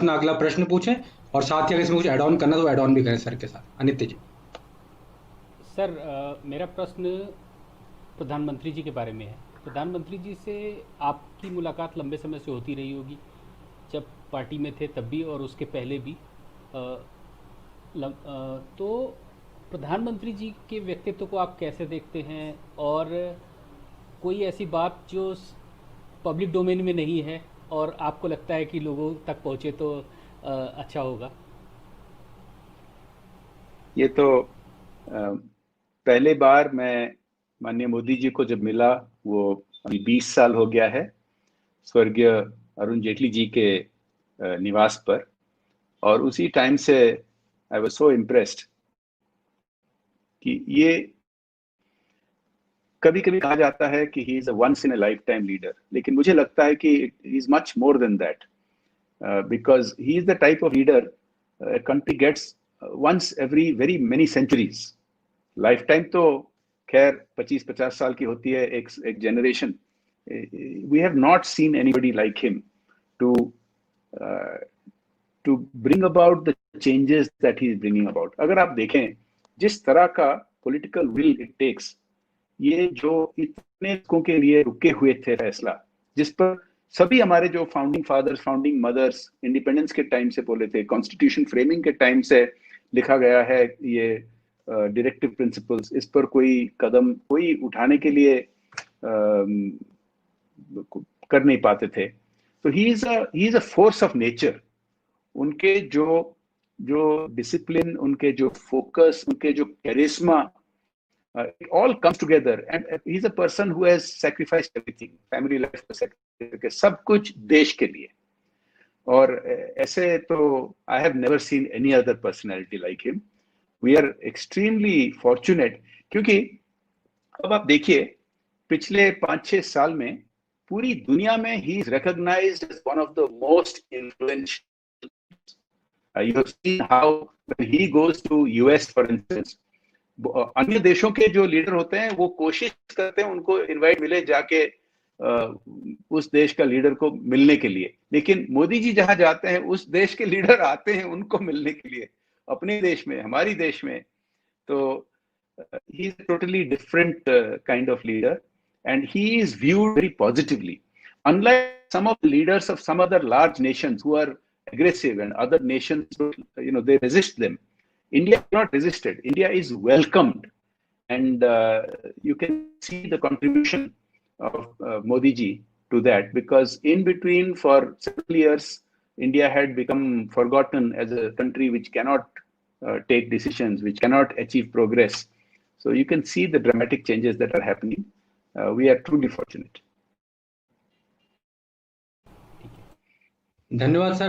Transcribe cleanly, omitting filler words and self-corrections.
अपना अगला प्रश्न पूछें और साथ ही अगर इसमें कुछ ऐड ऑन करना तो ऐड ऑन भी करें सर के साथ। अनित्य जी। सर, मेरा प्रश्न प्रधानमंत्री जी के बारे में है। प्रधानमंत्री जी से आपकी मुलाकात लंबे समय से होती रही होगी, जब पार्टी में थे तब भी और उसके पहले भी। तो प्रधानमंत्री जी के व्यक्तित्व को आप कैसे देखते हैं, और कोई ऐसी बात जो पब्लिक डोमेन में नहीं है और आपको लगता है कि लोगों तक पहुँचे तो अच्छा होगा? ये तो पहले बार मैं माननीय मोदी जी को जब मिला, वो अभी 20 साल हो गया है, स्वर्गीय अरुण जेटली जी के निवास पर। और उसी टाइम से आई वाज सो इम्प्रेस्ड कि ये कभी कभी कहा जाता है कि he is a once in a life time leader, लेकिन मुझे लगता है कि he is much more than that, because he is the type of leader country gets once every very many centuries. Life time तो खैर 25-50 साल की होती है एक जनरेशन। We have not seen anybody like him to to bring about the changes that he is bringing about. अगर आप देखें जिस तरह का पॉलिटिकल विल इट टेक्स, ये जो इतने लोगों के लिए रुके हुए थे फैसला, जिस पर सभी हमारे जो founding fathers founding mothers independence के टाइम से बोले थे, कॉन्स्टिट्यूशन फ्रेमिंग के टाइम से लिखा गया है, ये डायरेक्टिव प्रिंसिपल्स, इस पर कोई कदम कोई उठाने के लिए कर नहीं पाते थे। तो ही is a force of nature. उनके जो जो डिसिप्लिन, उनके जो फोकस, उनके जो कैरिस्मा, it all comes together, and he's a person who has sacrificed everything, family life को sacrifice करके सब कुछ देश के लिए। और ऐसे तो I have never seen any other personality like him. We are extremely fortunate, क्योंकि अब आप देखिए पिछले 5-6 साल में पूरी दुनिया में he is recognized as one of the most influential. You have seen how when he goes to US, for instance, अन्य देशों के जो लीडर होते हैं वो कोशिश करते हैं उनको इनवाइट मिले जाके उस देश का लीडर को मिलने के लिए, लेकिन मोदी जी जहां जाते हैं उस देश के लीडर आते हैं उनको मिलने के लिए अपने देश में, हमारी देश में। तो he is a totally different kind of leader, and he is viewed very positively, unlike some of the leaders of some other large nations who are aggressive and other nations, they resist them. India is not resisted. India is welcomed, and you can see the contribution of Modi ji to that, because in between for several years, India had become forgotten as a country which cannot take decisions, which cannot achieve progress. So you can see the dramatic changes that are happening. We are truly fortunate. धन्यवाद sir.